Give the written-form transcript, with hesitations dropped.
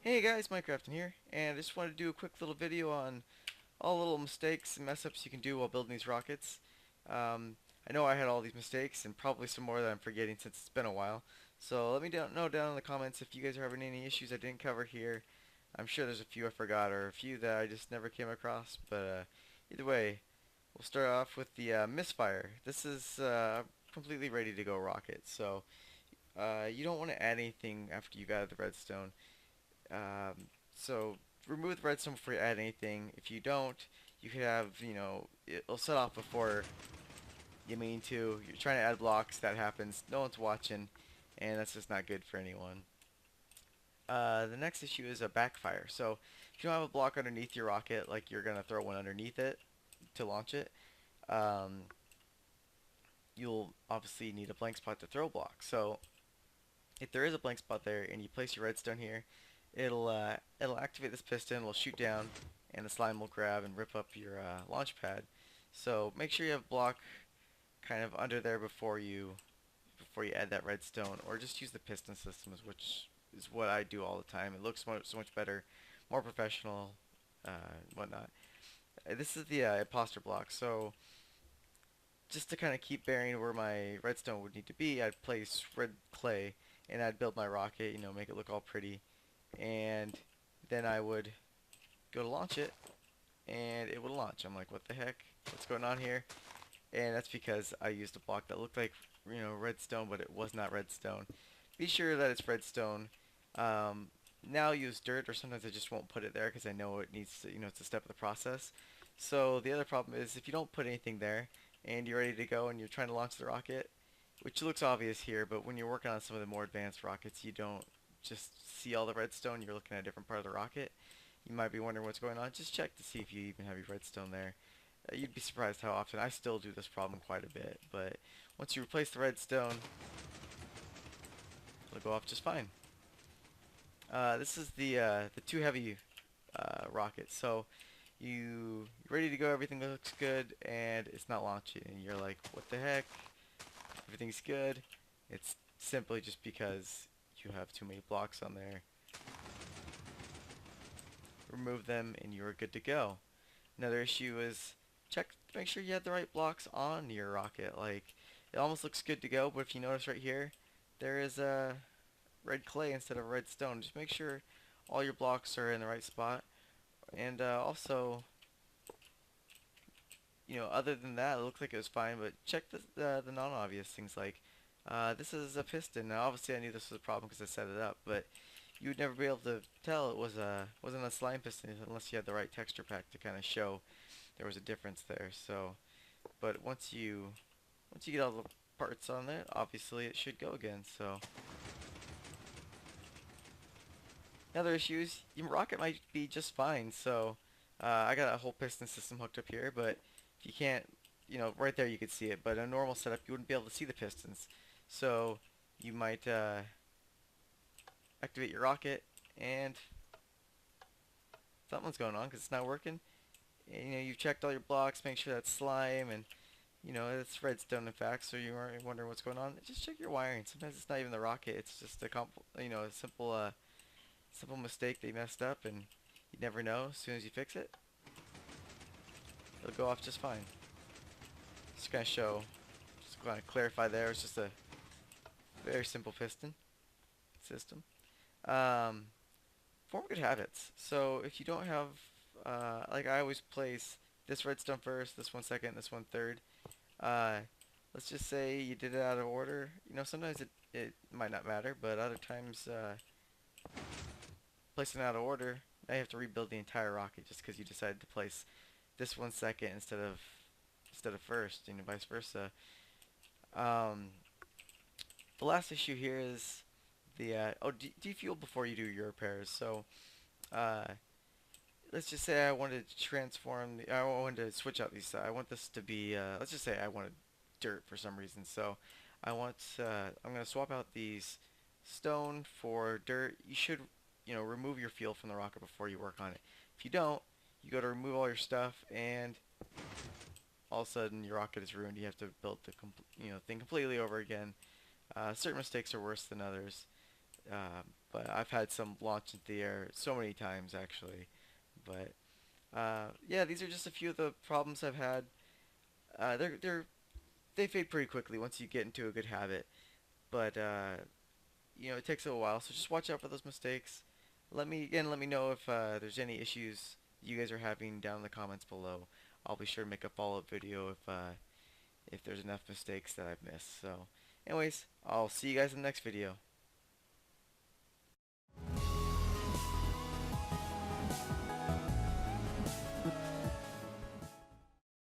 Hey guys, MikeCraftin here, and I just wanted to do a quick little video on all the little mistakes and mess ups you can do while building these rockets. I know I had all these mistakes and probably some more that I'm forgetting since it's been a while. So let me know down in the comments if you guys are having any issues I didn't cover here. I'm sure there's a few I forgot or a few that I just never came across, but either way, we'll start off with the misfire. This is completely ready to go rocket, so you don't want to add anything after you got the redstone. So remove the redstone before you add anything. If you don't, you could have, it'll set off before you mean to. You're trying to add blocks, that happens. No one's watching, and that's just not good for anyone. The next issue is a backfire. So if you don't have a block underneath your rocket, like you're gonna throw one underneath it to launch it, um, you'll obviously need a blank spot to throw blocks. So if there is a blank spot there and you place your redstone here, it'll activate this piston, it'll shoot down, and the slime will grab and rip up your launch pad. So make sure you have block kind of under there before you add that redstone, or just use the piston systems, which is what I do all the time. It looks so much better, more professional, whatnot. This is the imposter block. So just to kind of keep bearing where my redstone would need to be, I'd place red clay and I'd build my rocket, make it look all pretty. And then I would go to launch it and it would launch. I'm like, what the heck? What's going on here? And that's because I used a block that looked like, redstone, but it was not redstone. Be sure that it's redstone. Now I use dirt, or sometimes I just won't put it there because I know it needs to, it's a step of the process. So the other problem is if you don't put anything there and you're ready to go and you're trying to launch the rocket, which looks obvious here, but when you're working on some of the more advanced rockets, you don't just see all the redstone, you're looking at a different part of the rocket. You might be wondering what's going on. Just check to see if you even have your redstone there. You'd be surprised how often I still do this problem quite a bit, but once you replace the redstone, it'll go off just fine. This is the too heavy rocket. So you're ready to go, everything looks good, and it's not launching, and you're like, what the heck? Everything's good. It's simply just because you have too many blocks on there. Remove them, and you are good to go. Another issue is check to make sure you have the right blocks on your rocket. Like, it almost looks good to go, but if you notice right here, there is a red clay instead of red stone. Just make sure all your blocks are in the right spot. And also, other than that, it looks like it was fine, but check the non-obvious things like this is a piston. Now, obviously, I knew this was a problem because I set it up, but you would never be able to tell it wasn't a slime piston unless you had the right texture pack to kind of show there was a difference there. So, but once you get all the parts on there, obviously it should go again. So, another issue is your rocket might be just fine. So, I got a whole piston system hooked up here, but if you can't, right there you could see it. But in a normal setup, you wouldn't be able to see the pistons. So, you might activate your rocket and something's going on because it's not working. And, you've checked all your blocks, make sure that's slime and it's redstone in fact, so you aren't wondering what's going on. Just check your wiring. Sometimes it's not even the rocket, it's just a simple mistake they messed up and you never know. As soon as you fix it, it'll go off just fine. Just gonna clarify there, it's just a very simple piston system. Um, Form good habits. So if you don't have, like I always place this redstone first, this one second, this one third. Uh, let's just say you did it out of order. Sometimes it might not matter, but other times placing it out of order, now you have to rebuild the entire rocket just because you decided to place this one second instead of first, vice versa. Um, the last issue here is the defuel before you do your repairs. So uh, let's just say I wanted to I wanted to switch out these. I want this to be. Let's just say I wanted dirt for some reason. So I'm gonna swap out these stone for dirt. You should, remove your fuel from the rocket before you work on it. If you don't, you go to remove all your stuff, and all of a sudden your rocket is ruined. You have to build the thing completely over again. Certain mistakes are worse than others. but I've had some launch into the air so many times actually. But yeah, these are just a few of the problems I've had. They fade pretty quickly once you get into a good habit, but it takes a while. So just watch out for those mistakes. Let me know if there's any issues you guys are having down in the comments below. I'll be sure to make a follow-up video if there's enough mistakes that I've missed. So, anyways, I'll see you guys in the next video.